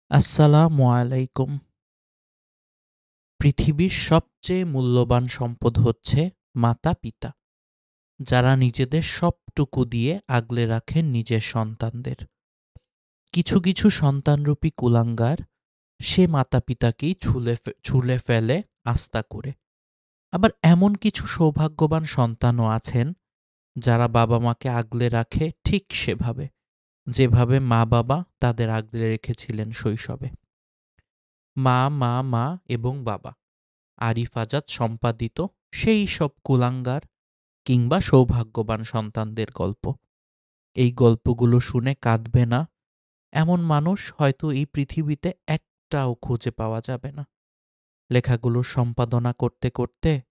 আসসালামু আলাইকুম। পৃথিবীর সবচেয়ে মূল্যবান সম্পদ হচ্ছে মাতা-পিতা, যারা নিজেদের সবটুকু দিয়ে আগলে রাখেন নিজের সন্তানদের। কিছু কিছু সন্তানরূপী কুলাঙ্গার সে মাতা-পিতাকেই ছুঁলে ফেলে আস্থা করে। আবার এমন কিছু সৌভাগ্যবান সন্তানও আছেন যারা বাবা-মাকে আগলে রাখে ঠিক সেভাবে, যেভাবে মা-বাবা তাদের আগলে রেখেছিলেন শৈশবে। মা, মা, মা এবং বাবা আরিফ আজাদ সম্পাদিত সেই সব কুলাঙ্গার কিংবা সৌভাগ্যবান সন্তানদের গল্প। এই গল্পগুলো শুনে কাঁদবে না এমন মানুষ হয়তো এই পৃথিবীতে একটাও খুঁজে পাওয়া যাবে না। লেখাগুলো সম্পাদনা করতে করতে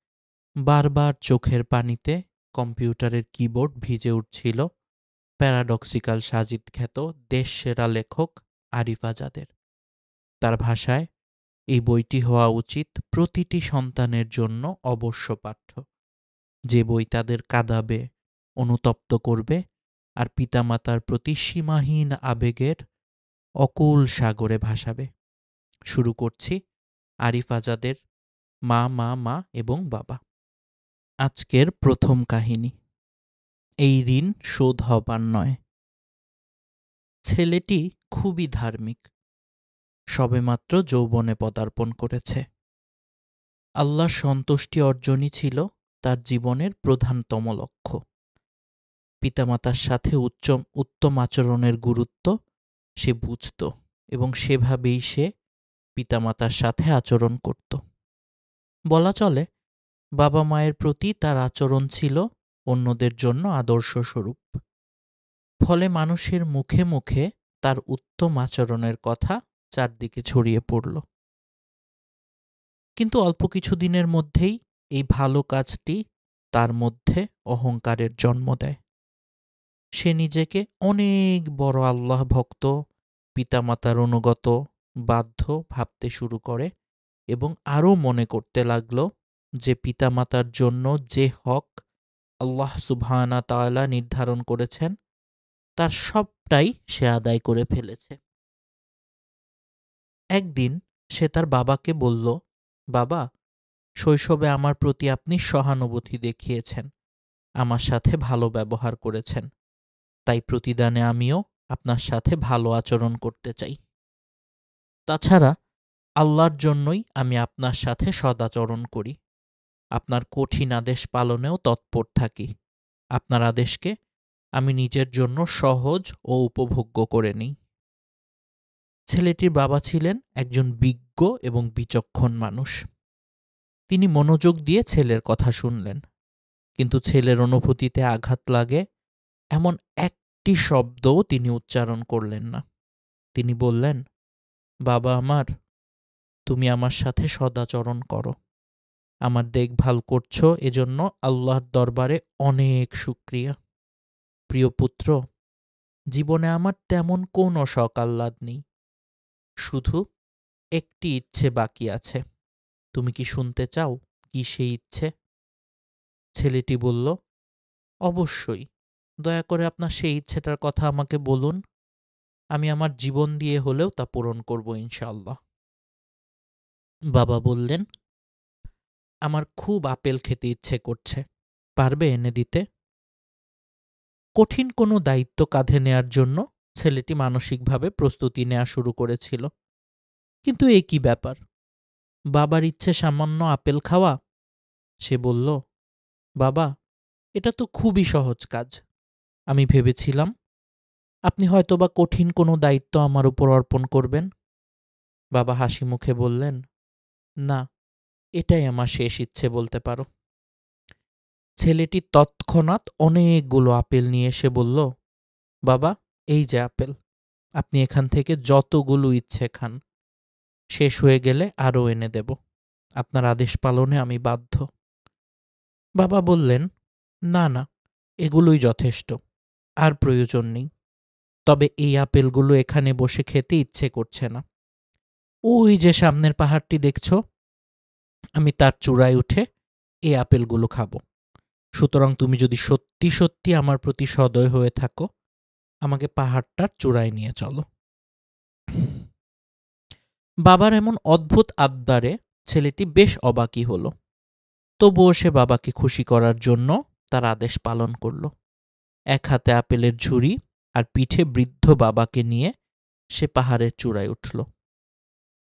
বারবার চোখের পানিতে কম্পিউটারের কিবোর্ড ভিজে উঠছিল প্যারাডক্সিক্যাল সাজিদ খ্যাত দেশসেরা লেখক আরিফ আজাদের। তার ভাষায় এই বইটি হওয়া উচিত প্রতিটি সন্তানের জন্য অবশ্য পাঠ্য, যে বই তাদের কাঁদাবে, অনুতপ্ত করবে আর পিতামাতার প্রতি সীমাহীন আবেগের অকুল সাগরে ভাসাবে। শুরু করছি আরিফ আজাদের মা, মা, মা এবং বাবা। আজকের প্রথম কাহিনী, এই ঋণ শোধ হবার নয়। ছেলেটি খুবই ধার্মিক, সবেমাত্র যৌবনে পদার্পণ করেছে। আল্লাহর সন্তুষ্টি অর্জনই ছিল তার জীবনের প্রধানতম লক্ষ্য। পিতামাতার সাথে উত্তম আচরণের গুরুত্ব সে বুঝত এবং সেভাবেই সে পিতামাতার সাথে আচরণ করত। বলা চলে বাবা মায়ের প্রতি তার আচরণ ছিল অন্যদের জন্য আদর্শস্বরূপ। ফলে মানুষের মুখে মুখে তার উত্তম আচরণের কথা চারদিকে ছড়িয়ে পড়ল। কিন্তু অল্প কিছুদিনের মধ্যেই এই ভালো কাজটি তার মধ্যে অহংকারের জন্ম দেয়। সে নিজেকে অনেক বড় আল্লাহ ভক্ত, পিতামাতার অনুগত, বাধ্য ভাবতে শুরু করে এবং আরও মনে করতে লাগল যে পিতামাতার জন্য যে হক আল্লাহ সুবহানা তাআলা নির্ধারণ করেছেন তার সবটাই সে আদায় করে ফেলেছে। একদিন সে তার বাবাকে বলল, বাবা, শৈশবে আমার প্রতি আপনি সহানুভূতি দেখিয়েছেন, আমার সাথে ভালো ব্যবহার করেছেন, তাই প্রতিদানে আমিও আপনার সাথে ভালো আচরণ করতে চাই। তাছাড়া আল্লাহর জন্যই আমি আপনার সাথে সদাচরণ করি, আপনার কঠিন আদেশ পালনেও তৎপর থাকি। আপনার আদেশকে আমি নিজের জন্য সহজ ও উপভোগ্য করে নিই। ছেলেটির বাবা ছিলেন একজন বিজ্ঞ এবং বিচক্ষণ মানুষ। তিনি মনোযোগ দিয়ে ছেলের কথা শুনলেন, কিন্তু ছেলের অনুভূতিতে আঘাত লাগে এমন একটি শব্দও তিনি উচ্চারণ করলেন না। তিনি বললেন, বাবা আমার, তুমি আমার সাথে সদাচরণ করো, আমার দেখভাল করছো, এজন্য আল্লাহর দরবারে অনেক শুকরিয়া। প্রিয় পুত্র, জীবনে আমার তেমন কোনো শখ আহ্লাদ নেই, শুধু একটি ইচ্ছে বাকি আছে। তুমি কি শুনতে চাও কি সেই ইচ্ছে? ছেলেটি বলল, অবশ্যই, দয়া করে আপনার সেই ইচ্ছেটার কথা আমাকে বলুন, আমি আমার জীবন দিয়ে হলেও তা পূরণ করব ইনশাআল্লাহ। বাবা বললেন, আমার খুব আপেল খেতে ইচ্ছে করছে, পারবে এনে দিতে? কঠিন কোনো দায়িত্ব কাঁধে নেয়ার জন্য ছেলেটি মানসিকভাবে প্রস্তুতি নেওয়া শুরু করেছিল। কিন্তু এ কি ব্যাপার, বাবার ইচ্ছে সামান্য আপেল খাওয়া? সে বলল, বাবা, এটা তো খুবই সহজ কাজ। আমি ভেবেছিলাম আপনি হয়তোবা কঠিন কোনো দায়িত্ব আমার উপর অর্পণ করবেন। বাবা হাসি মুখে বললেন, না, এটাই আমার শেষ ইচ্ছে বলতে পারো। ছেলেটি তৎক্ষণাৎ অনেকগুলো আপেল নিয়ে এসে বলল, বাবা, এই যে আপেল, আপনি এখান থেকে যতগুলো ইচ্ছে খান, শেষ হয়ে গেলে আরও এনে দেব, আপনার আদেশ পালনে আমি বাধ্য। বাবা বললেন, না না, এগুলোই যথেষ্ট, আর প্রয়োজন নেই। তবে এই আপেলগুলো এখানে বসে খেতে ইচ্ছে করছে না। ওই যে সামনের পাহাড়টি দেখছো, আমি তার চূড়ায় উঠে এই আপেলগুলো খাবো। সুতরাং তুমি যদি সত্যি সত্যি আমার প্রতি সদয় হয়ে থাকো, আমাকে পাহাড়টার চূড়ায় নিয়ে চলো। বাবার এমন অদ্ভুত আবদারে ছেলেটি বেশ অবাকই হল। তবুও সে বাবাকে খুশি করার জন্য তার আদেশ পালন করল। এক হাতে আপেলের ঝুড়ি আর পিঠে বৃদ্ধ বাবাকে নিয়ে সে পাহাড়ের চূড়ায় উঠল।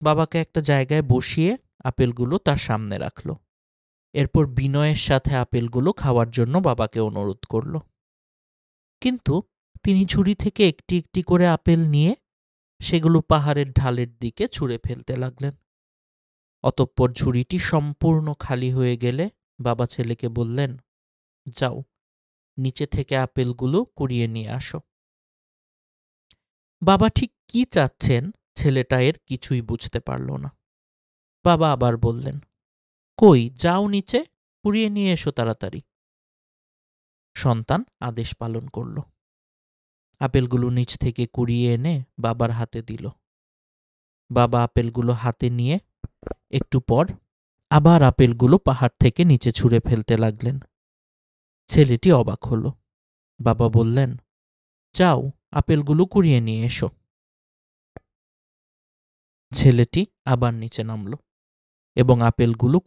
বাবাকে একটা জায়গায় বসিয়ে আপেলগুলো তার সামনে রাখল। এরপর বিনয়ের সাথে আপেলগুলো খাওয়ার জন্য বাবাকে অনুরোধ করল। কিন্তু তিনি ঝুড়ি থেকে একটি একটি করে আপেল নিয়ে সেগুলো পাহাড়ের ঢালের দিকে ছুঁড়ে ফেলতে লাগলেন। অতঃপর ঝুড়িটি সম্পূর্ণ খালি হয়ে গেলে বাবা ছেলেকে বললেন, যাও, নিচে থেকে আপেলগুলো কুড়িয়ে নিয়ে আসো। বাবা ঠিক কি চাচ্ছেন ছেলেটা এর কিছুই বুঝতে পারল না। বাবা আবার বললেন, কই, যাও নিচে, কুড়িয়ে নিয়ে এসো তাড়াতাড়ি। সন্তান আদেশ পালন করল। আপেলগুলো নিচ থেকে কুড়িয়ে এনে বাবার হাতে দিল। বাবা আপেলগুলো হাতে নিয়ে একটু পর আবার আপেলগুলো পাহাড় থেকে নিচে ছুঁড়ে ফেলতে লাগলেন। ছেলেটি অবাক হল। বাবা বললেন, যাও, আপেলগুলো কুড়িয়ে নিয়ে এসো। ছেলেটি আবার নিচে নামল এবং আপেলগুলো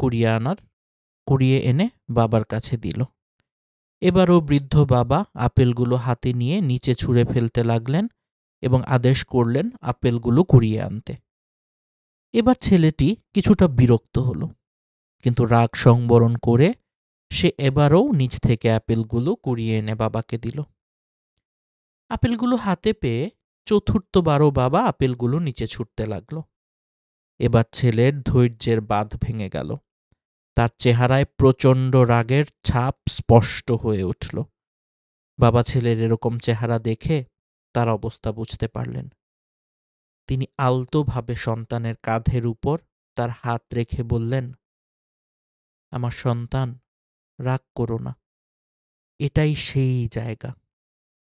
কুড়িয়ে এনে বাবার কাছে দিল। এবারও বৃদ্ধ বাবা আপেলগুলো হাতে নিয়ে নিচে ছুঁড়ে ফেলতে লাগলেন এবং আদেশ করলেন আপেলগুলো কুড়িয়ে আনতে। এবার ছেলেটি কিছুটা বিরক্ত হল, কিন্তু রাগ সংবরণ করে সে এবারও নিচ থেকে আপেলগুলো কুড়িয়ে এনে বাবাকে দিল। আপেলগুলো হাতে পেয়ে চতুর্থবারও বাবা আপেলগুলো নিচে ছুটতে লাগল। এবার ছেলের ধৈর্যের বাঁধ ভেঙে গেল। তার চেহারায় প্রচণ্ড রাগের ছাপ স্পষ্ট হয়ে উঠল। বাবা ছেলের এরকম চেহারা দেখে তার অবস্থা বুঝতে পারলেন। তিনি আলতোভাবে সন্তানের কাঁধের উপর তার হাত রেখে বললেন, আমার সন্তান, রাগ করো না। এটাই সেই জায়গা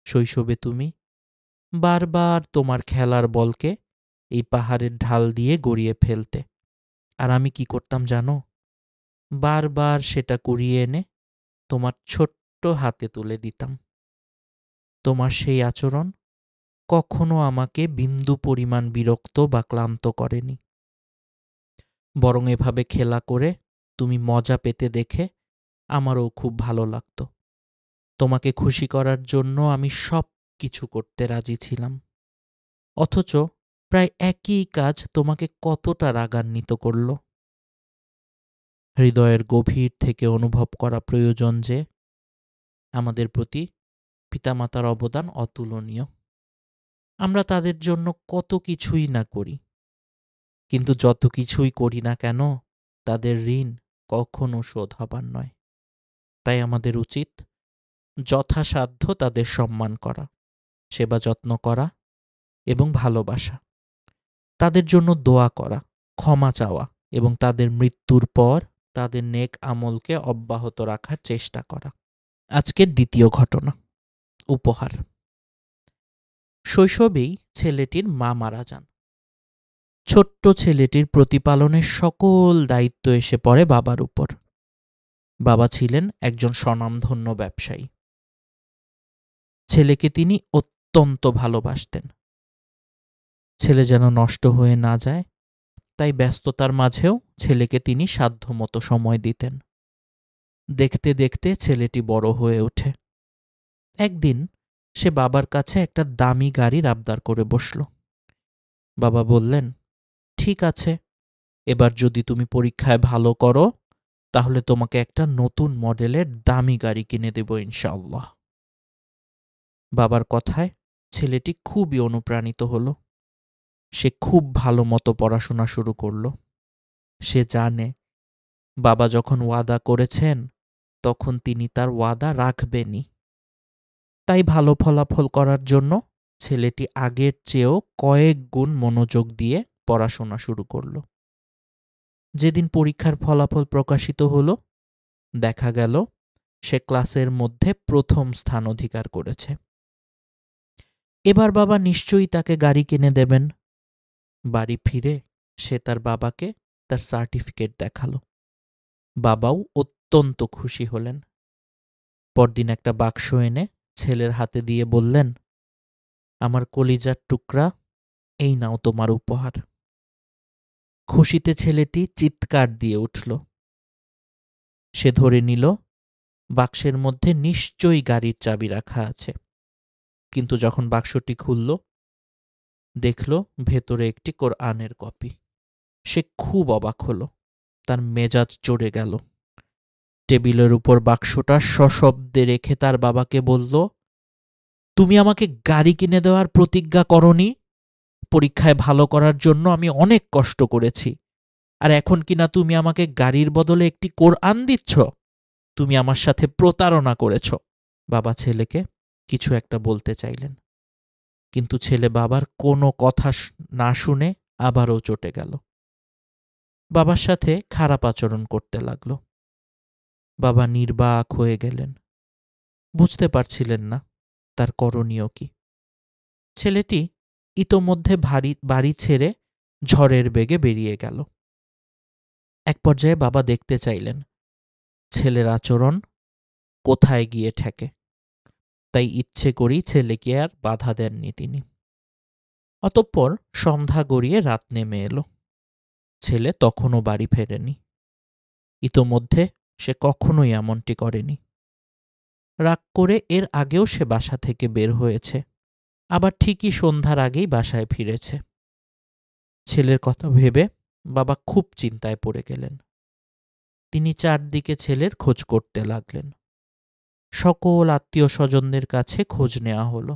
শৈশবে তুমি বারবার তোমার খেলার বলকে এই পাহাড়ের ঢাল দিয়ে গড়িয়ে ফেলতে, আর আমি কি করতাম জানো? বারবার সেটা কুড়িয়ে এনে তোমার ছোট্ট হাতে তুলে দিতাম। তোমার সেই আচরণ কখনো আমাকে বিন্দু পরিমাণ বিরক্ত বা ক্লান্ত করেনি। বরং এভাবে খেলা করে তুমি মজা পেতে দেখে আমারও খুব ভালো লাগতো। তোমাকে খুশি করার জন্য আমি সব কিছু করতে রাজি ছিলাম। অথচ প্রায় একই কাজ তোমাকে কতটা রাগান্বিত করল। হৃদয়ের গভীর থেকে অনুভব করা প্রয়োজন যে আমাদের প্রতি পিতামাতার অবদান অতুলনীয়। আমরা তাদের জন্য কত কিছুই না করি, কিন্তু যত কিছুই করি না কেন তাদের ঋণ কখনো শোধ হবার নয়। তাই আমাদের উচিত যথাসাধ্য তাদের সম্মান করা, সেবা যত্ন করা এবং ভালোবাসা, তাদের জন্য দোয়া করা, ক্ষমা চাওয়া এবং তাদের মৃত্যুর পর তাদের নেক আমলকে অব্যাহত রাখার চেষ্টা করা। আজকের দ্বিতীয় ঘটনা, উপহার। শৈশবেই ছেলেটির মা মারা যান। ছোট্ট ছেলেটির প্রতিপালনের সকল দায়িত্ব এসে পড়ে বাবার উপর। বাবা ছিলেন একজন স্বনামধন্য ব্যবসায়ী। ছেলেকে তিনি অত্যন্ত ভালোবাসতেন। ছেলে যেন নষ্ট হয়ে না যায়, তাই ব্যস্ততার মাঝেও ছেলেকে তিনি সাধ্যমতো সময় দিতেন। দেখতে দেখতে ছেলেটি বড় হয়ে ওঠে। একদিন সে বাবার কাছে একটা দামি গাড়ির আবদার করে বসল। বাবা বললেন, ঠিক আছে, এবার যদি তুমি পরীক্ষায় ভালো করো তাহলে তোমাকে একটা নতুন মডেলের দামি গাড়ি কিনে দেব ইনশাআল্লাহ। বাবার কথায় ছেলেটি খুবই অনুপ্রাণিত হলো। সে খুব ভালো মতো পড়াশোনা শুরু করল। সে জানে বাবা যখন ওয়াদা করেছেন তখন তিনি তার ওয়াদা রাখবেনই। তাই ভালো ফলাফল করার জন্য ছেলেটি আগের চেয়েও কয়েক গুণ মনোযোগ দিয়ে পড়াশোনা শুরু করল। যেদিন পরীক্ষার ফলাফল প্রকাশিত হলো, দেখা গেল সে ক্লাসের মধ্যে প্রথম স্থান অধিকার করেছে। এবার বাবা নিশ্চয়ই তাকে গাড়ি কিনে দেবেন। বাড়ি ফিরে সে তার বাবাকে তার সার্টিফিকেট দেখালো। বাবাও অত্যন্ত খুশি হলেন। পরদিন একটা বাক্স এনে ছেলের হাতে দিয়ে বললেন, আমার কলিজার টুকরা, এই নাও তোমার উপহার। খুশিতে ছেলেটি চিৎকার দিয়ে উঠল। সে ধরে নিল বাক্সের মধ্যে নিশ্চয়ই গাড়ির চাবি রাখা আছে, কিন্তু যখন বাক্সটি খুলল দেখল ভেতরে একটি কোরআনের কপি। সে খুব অবাক হল, তার মেজাজ চড়ে গেল। টেবিলের উপর বাক্সটা সশব্দে রেখে তার বাবাকে বলল, তুমি আমাকে গাড়ি কিনে দেওয়ার প্রতিজ্ঞা করনি? পরীক্ষায় ভালো করার জন্য আমি অনেক কষ্ট করেছি, আর এখন কিনা তুমি আমাকে গাড়ির বদলে একটি কোরআন দিচ্ছ? তুমি আমার সাথে প্রতারণা করেছ। বাবা ছেলেকে কিছু একটা বলতে চাইলেন, কিন্তু ছেলে বাবার কোনো কথা না শুনে আবারও চটে গেল। বাবার সাথে খারাপ আচরণ করতে লাগল। বাবা নির্বাক হয়ে গেলেন, বুঝতে পারছিলেন না তার করণীয় কি। ছেলেটি ইতোমধ্যে বাড়ি ছেড়ে ঝড়ের বেগে বেরিয়ে গেল। এক পর্যায়ে বাবা দেখতে চাইলেন ছেলের আচরণ কোথায় গিয়ে ঠেকে, তাই ইচ্ছে করেই ছেলেকে আর বাধা দেননি তিনি। অতঃপর সন্ধ্যা গড়িয়ে রাত নেমে এলো। ছেলে তখনও বাড়ি ফেরেনি। ইতোমধ্যে সে কখনোই এমনটি করেনি। রাগ করে এর আগেও সে বাসা থেকে বের হয়েছে, আবার ঠিকই সন্ধ্যার আগেই বাসায় ফিরেছে। ছেলের কথা ভেবে বাবা খুব চিন্তায় পড়ে গেলেন। তিনি চারদিকে ছেলের খোঁজ করতে লাগলেন। সকল আত্মীয় স্বজনদের কাছে খোঁজ নেওয়া হলো,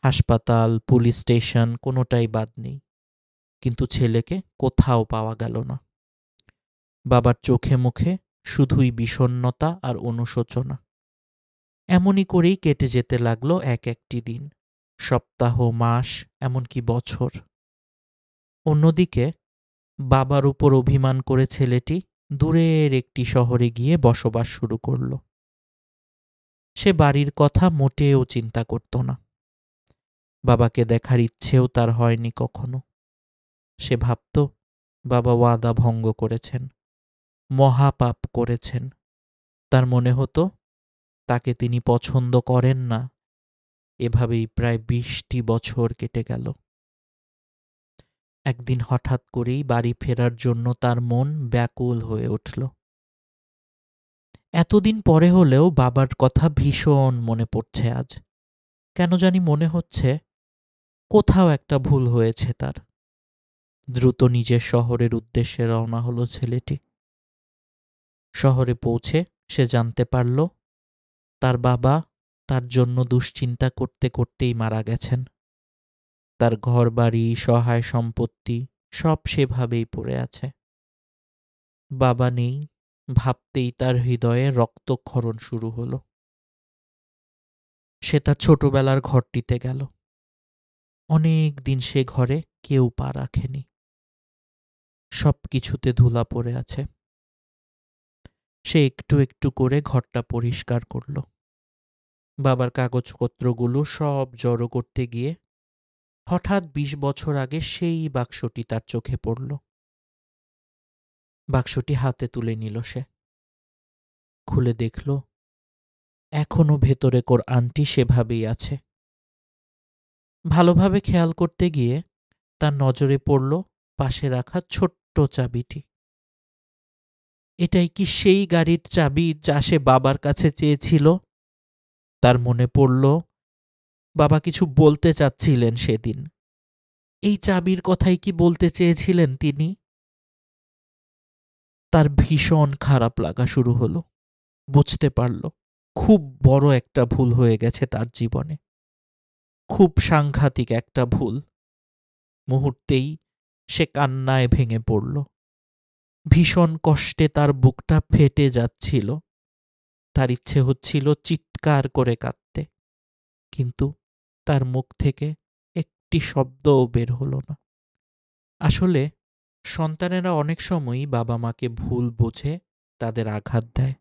হাসপাতাল, পুলিশ স্টেশন, কোনোটাই বাদ নেই, কিন্তু ছেলেকে কোথাও পাওয়া গেল না। বাবার চোখে মুখে শুধুই বিষণ্ণতা আর অনুশোচনা। এমনই করেই কেটে যেতে লাগলো এক একটি দিন, সপ্তাহ, মাস, এমনকি বছর। অন্যদিকে বাবার উপর অভিমান করে ছেলেটি দূরের একটি শহরে গিয়ে বসবাস শুরু করল। সে বাড়ির কথা মোটেও চিন্তা করত না। বাবাকে দেখার ইচ্ছেও তার হয়নি কখনো। সে ভাবত বাবা ওয়াদা ভঙ্গ করেছেন, মহাপাপ করেছেন। তার মনে হতো তাকে তিনি পছন্দ করেন না। এভাবেই প্রায় 20টি বছর কেটে গেল। একদিন হঠাৎ করেই বাড়ি ফেরার জন্য তার মন ব্যাকুল হয়ে উঠল। এতদিন পরে হলেও বাবার কথা ভীষণ মনে পড়ছে আজ। কেন জানি মনে হচ্ছে কোথাও একটা ভুল হয়েছে তার। দ্রুত নিজের শহরের উদ্দেশ্যে রওনা হলো ছেলেটি। শহরে পৌঁছে সে জানতে পারল তার বাবা তার জন্য দুশ্চিন্তা করতে করতেই মারা গেছেন। তার ঘরবাড়ি, সহায় সম্পত্তি সব সেভাবেই পড়ে আছে। বাবা নেই ভাবতেই তার হৃদয়ে রক্তক্ষরণ শুরু হলো। সে তার ছোটবেলার ঘরটিতে গেল। অনেক দিন সে ঘরে কেউ পা রাখেনি। সব কিছুতে ধুলা পড়ে আছে। সে একটু একটু করে ঘরটা পরিষ্কার করল। বাবার কাগজপত্রগুলো সব জড়ো করতে গিয়ে হঠাৎ 20 বছর আগে সেই বাক্সটি তার চোখে পড়ল। বাক্সটি হাতে তুলে নিল সে। খুলে দেখল এখনো ভেতরে কোরআনটি সেভাবেই আছে। ভালোভাবে খেয়াল করতে গিয়ে তার নজরে পড়ল পাশে রাখা ছোট্ট চাবিটি। এটাই কি সেই গাড়ির চাবি যা সে বাবার কাছে চেয়েছিল? তার মনে পড়ল বাবা কিছু বলতে চাচ্ছিলেন সেদিন। এই চাবির কথাই কি বলতে চেয়েছিলেন তিনি? তার ভীষণ খারাপ লাগা শুরু হলো। বুঝতে পারল খুব বড় একটা ভুল হয়ে গেছে তার জীবনে। খুব সাংঘাতিক একটা ভুল। মুহূর্তেই সে কান্নায় ভেঙে পড়ল। ভীষণ কষ্টে তার বুকটা ফেটে যাচ্ছিল। তার ইচ্ছে হচ্ছিল চিৎকার করে কাঁদতে, কিন্তু তার মুখ থেকে একটি শব্দও বের হলো না। আসলে সন্তানেরা অনেক সময়ই বাবা মাকে ভুল বুঝে তাদের আঘাত দেয়,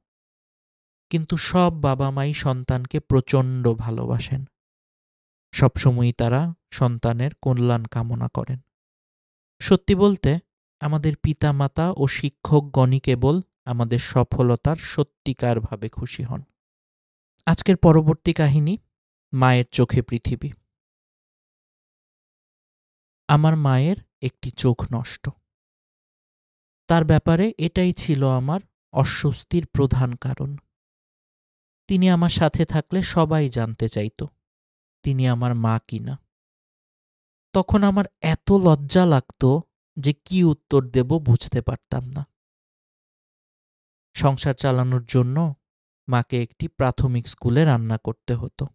কিন্তু সব বাবা মাই সন্তানকে প্রচণ্ড ভালোবাসেন। সবসময়ই তারা সন্তানের কল্যাণ কামনা করেন। সত্যি বলতে আমাদের পিতামাতা ও শিক্ষকগণই কেবল আমাদের সফলতার সত্যিকারভাবে খুশি হন। আজকের পরবর্তী কাহিনী, মায়ের চোখে পৃথিবী। আমার মায়ের একটি চোখ নষ্ট। তার ব্যাপারে এটাই ছিল আমার অস্বস্তির প্রধান কারণ। তিনি আমার সাথে থাকলে সবাই জানতে চাইত তিনি আমার মা কিনা। তখন আমার এত লজ্জা লাগতো যে কি উত্তর দেব বুঝতে পারতাম না। সংসার চালানোর জন্য মাকে একটি প্রাথমিক স্কুলে রান্না করতে হতো।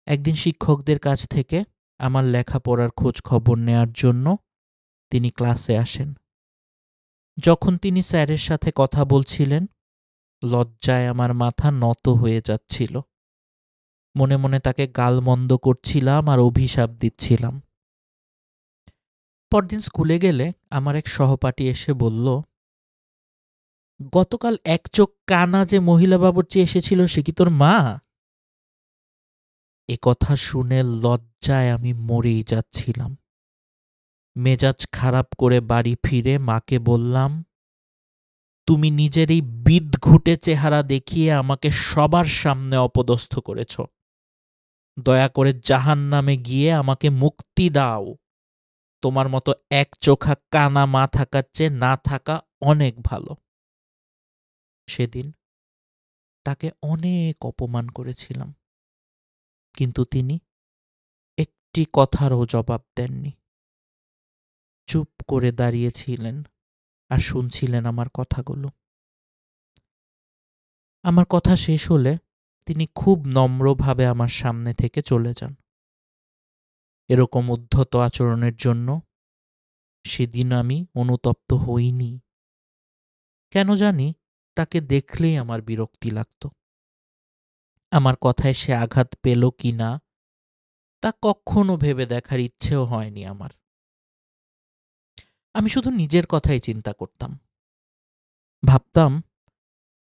একদিন শিক্ষকদের কাছ থেকে আমার লেখাপড়ার খোঁজ খবর নেয়ার জন্য তিনি ক্লাসে আসেন। যখন তিনি স্যারের সাথে কথা বলছিলেন, লজ্জায় আমার মাথা নত হয়ে যাচ্ছিল। মনে মনে তাকে গালমন্দ করছিলাম আর অভিশাপ দিচ্ছিলাম। পরদিন স্কুলে গেলে আমার এক সহপাঠী এসে বলল, গতকাল এক চোখ কানা যে মহিলা বাবুর্চি এসেছিল সে কি তোর মা? এ কথা শুনে লজ্জায় আমি মরেই যাচ্ছিলাম। মেজাজ খারাপ করে বাড়ি ফিরে মাকে বললাম, তুমি নিজের এই বিদঘুটে চেহারা দেখিয়ে আমাকে সবার সামনে অপদস্থ করেছ। দয়া করে জাহান্নামে গিয়ে আমাকে মুক্তি দাও। তোমার মতো এক চোখা কানা মা থাকার চেয়ে না থাকা অনেক ভালো। সেদিন তাকে অনেক অপমান করেছিলাম, কিন্তু তিনি একটি কথারও জবাব দেননি। চুপ করে দাঁড়িয়েছিলেন আর শুনছিলেন আমার কথাগুলো। আমার কথা শেষ হলে তিনি খুব নম্রভাবে আমার সামনে থেকে চলে যান। এরকম উদ্ধত আচরণের জন্য সেদিন আমি অনুতপ্ত হইনি। কেন জানি তাকে দেখলেই আমার বিরক্তি লাগত। আমার কথায় সে আঘাত পেল কি না তা কখনো ভেবে দেখার ইচ্ছেও হয়নি আমার। আমি শুধু নিজের কথাই চিন্তা করতাম। ভাবতাম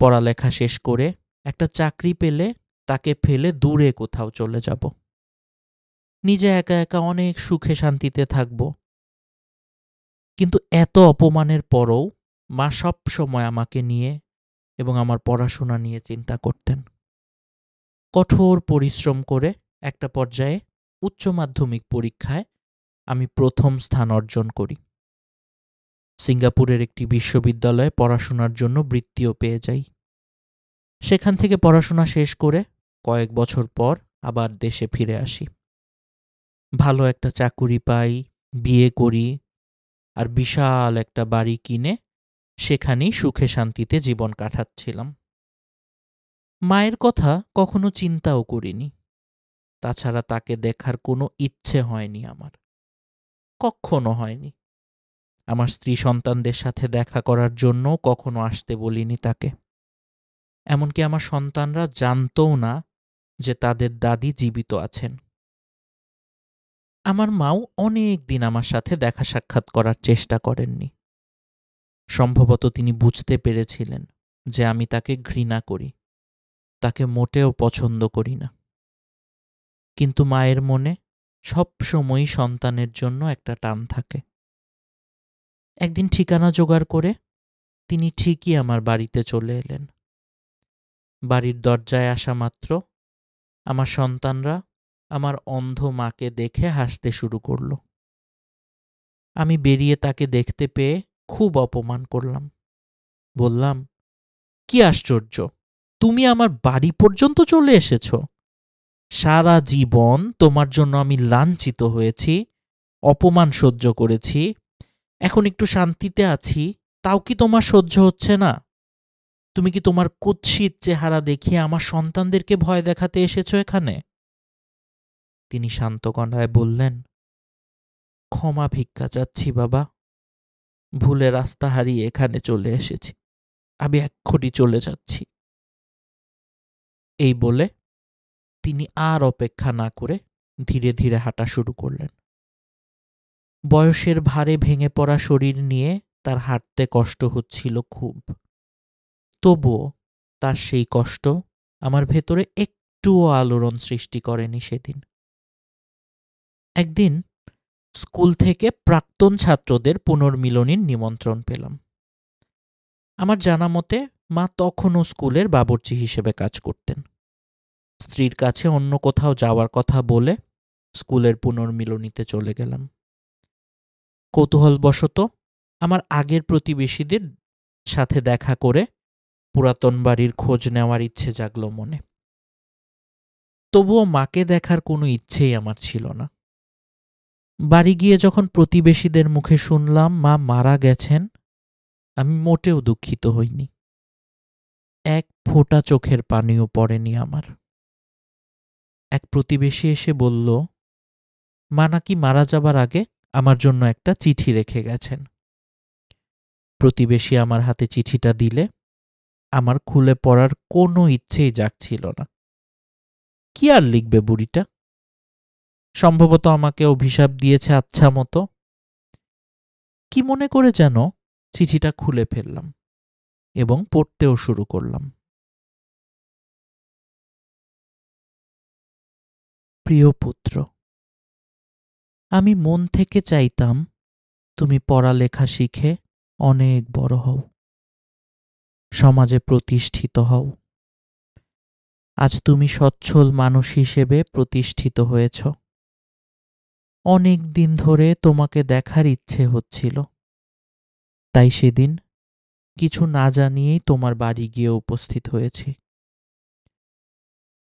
পড়ালেখা শেষ করে একটা চাকরি পেলে তাকে ফেলে দূরে কোথাও চলে যাব। নিজে একা একা অনেক সুখে শান্তিতে থাকব। কিন্তু এত অপমানের পরও মা সব সময় আমাকে নিয়ে এবং আমার পড়াশোনা নিয়ে চিন্তা করতেন। কঠোর পরিশ্রম করে একটা পর্যায়ে উচ্চ মাধ্যমিক পরীক্ষায় আমি প্রথম স্থান অর্জন করি। সিঙ্গাপুরের একটি বিশ্ববিদ্যালয়ে পড়াশোনার জন্য বৃত্তিও পেয়ে যাই। সেখান থেকে পড়াশোনা শেষ করে কয়েক বছর পর আবার দেশে ফিরে আসি। ভালো একটা চাকুরি পাই, বিয়ে করি আর বিশাল একটা বাড়ি কিনে সেখানেই সুখে শান্তিতে জীবন কাটাচ্ছিলাম। মায়ের কথা কখনো চিন্তাও করিনি। তাছাড়া তাকে দেখার কোনো ইচ্ছে হয়নি আমার, কখনো হয়নি। আমার স্ত্রী সন্তানদের সাথে দেখা করার জন্য কখনো আসতে বলিনি তাকে। এমনকি আমার সন্তানরা জানতও না যে তাদের দাদি জীবিত আছেন। আমার মাও অনেক দিন আমার সাথে দেখা সাক্ষাৎ করার চেষ্টা করেননি। সম্ভবত তিনি বুঝতে পেরেছিলেন যে আমি তাকে ঘৃণা করি, তাকে মোটেও পছন্দ করি না। কিন্তু মায়ের মনে সব সময়ই সন্তানের জন্য একটা টান থাকে। একদিন ঠিকানা জোগাড় করে তিনি ঠিকই আমার বাড়িতে চলে এলেন। বাড়ির দরজায় আসা মাত্র আমার সন্তানরা আমার অন্ধ মাকে দেখে হাসতে শুরু করল। আমি বেরিয়ে তাকে দেখতে পেয়ে খুব অপমান করলাম। বললাম, কি আশ্চর্য, তুমি আমার বাড়ি পর্যন্ত চলে এসেছ? সারা জীবন তোমার জন্য আমি লাঞ্ছিত হয়েছি, অপমান সহ্য করেছি। এখন একটু শান্তিতে আছি, তাও কি তোমার সহ্য হচ্ছে না? তুমি কি তোমার কুৎসিত চেহারা দেখিয়ে আমার সন্তানদেরকে ভয় দেখাতে এসেছো এখানে? তিনি শান্ত কণ্ঠায় বললেন, ক্ষমা ভিক্ষা চাচ্ছি বাবা, ভুলে রাস্তা হারিয়ে এখানে চলে এসেছি, আমি এক্ষুনি চলে যাচ্ছি। এই বলে তিনি আর অপেক্ষা না করে ধীরে ধীরে হাঁটা শুরু করলেন। বয়সের ভারে ভেঙে পড়া শরীর নিয়ে তার হাঁটতে কষ্ট হচ্ছিল খুব। তবুও তার সেই কষ্ট আমার ভেতরে একটুও আলোড়ন সৃষ্টি করেনি সেদিন। একদিন স্কুল থেকে প্রাক্তন ছাত্রদের পুনর্মিলনীর নিমন্ত্রণ পেলাম। আমার জানা মতে মা তখনও স্কুলের বাবুর্চি হিসেবে কাজ করতেন। স্ত্রীর কাছে অন্য কোথাও যাওয়ার কথা বলে স্কুলের পুনর্মিলনীতে চলে গেলাম। কৌতূহলবশত আমার আগের প্রতিবেশীদের সাথে দেখা করে পুরাতন বাড়ির খোঁজ নেওয়ার ইচ্ছে জাগল মনে। তবুও মাকে দেখার কোনো ইচ্ছেই আমার ছিল না। বাড়ি গিয়ে যখন প্রতিবেশীদের মুখে শুনলাম মা মারা গেছেন, আমি মোটেও দুঃখিত হইনি। এক ফোঁটা চোখের পানিও পড়েনি আমার। এক প্রতিবেশী এসে বলল, মা নাকি মারা যাবার আগে আমার জন্য একটা চিঠি রেখে গেছেন। প্রতিবেশী আমার হাতে চিঠিটা দিলে আমার খুলে পড়ার কোনো ইচ্ছেই জাগছিল না। কি আর লিখবে বুড়িটা? সম্ভবত আমাকে অভিশাপ দিয়েছে আচ্ছা মতো। কি মনে করে যেন চিঠিটা খুলে ফেললাম এবং পড়তেও শুরু করলাম। প্রিয় পুত্র, আমি মন থেকে চাইতাম তুমি পড়ালেখা শিখে অনেক বড় হও, সমাজে প্রতিষ্ঠিত হও। আজ তুমি সচ্ছল মানুষ হিসেবে প্রতিষ্ঠিত হয়েছ। অনেক দিন ধরে তোমাকে দেখার ইচ্ছে হচ্ছিল, তাই সেদিন কিছু না জানিয়েই তোমার বাড়ি গিয়ে উপস্থিত হয়েছি।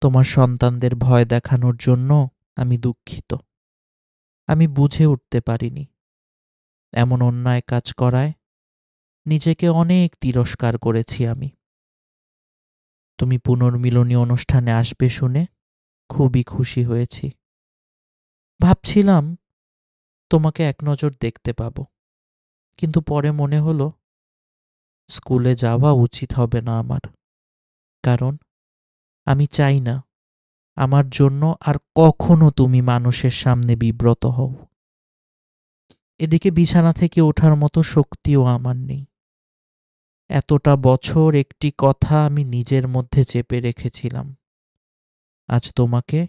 তোমার সন্তানদের ভয় দেখানোর জন্য আমি দুঃখিত। আমি বুঝে উঠতে পারিনি। এমন অন্যায় কাজ করায় নিজেকে অনেক তিরস্কার করেছি আমি। তুমি পুনর্মিলনী অনুষ্ঠানে আসবে শুনে খুবই খুশি হয়েছি। ভাবছিলাম তোমাকে এক নজর দেখতে পাব, কিন্তু পরে মনে হলো স্কুলে যাওয়া উচিত হবে না আমার, কারণ আমি চাই না আমার জন্য আর কখনো তুমি মানুষের সামনে বিব্রত হও। এদিকে বিছানা থেকে ওঠার মতো শক্তিও আমার নেই। এতটা বছর একটি কথা আমি নিজের মধ্যে চেপে রেখেছিলাম, আজ তোমাকে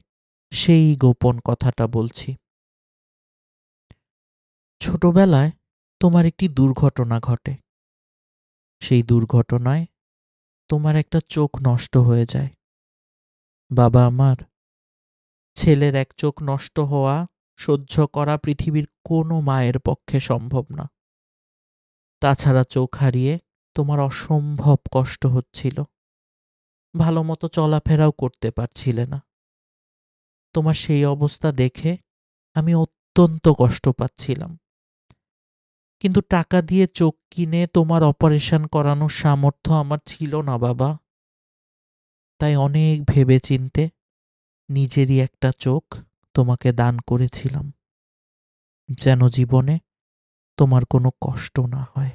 সেই গোপন কথাটা বলছি। ছোটবেলায় তোমার একটি দুর্ঘটনা ঘটে। সেই দুর্ঘটনায় তোমার একটা চোখ নষ্ট হয়ে যায়। বাবা আমার, ছেলের এক চোখ নষ্ট হওয়া সহ্য করা পৃথিবীর কোনো মায়ের পক্ষে সম্ভব না। তাছাড়া চোখ হারিয়ে তোমার অসম্ভব কষ্ট হচ্ছিল। ভালো মতো চলাফেরাও করতে পারছিলে না। তোমার সেই অবস্থা দেখে আমি অত্যন্ত কষ্ট পাচ্ছিলাম। কিন্তু টাকা দিয়ে চোখ কিনে তোমার অপারেশন করানোর সামর্থ্য আমার ছিল না বাবা। তাই অনেক ভেবেচিন্তে নিজেরই একটা চোখ তোমাকে দান করেছিলাম, যেন জীবনে তোমার কোনো কষ্ট না হয়।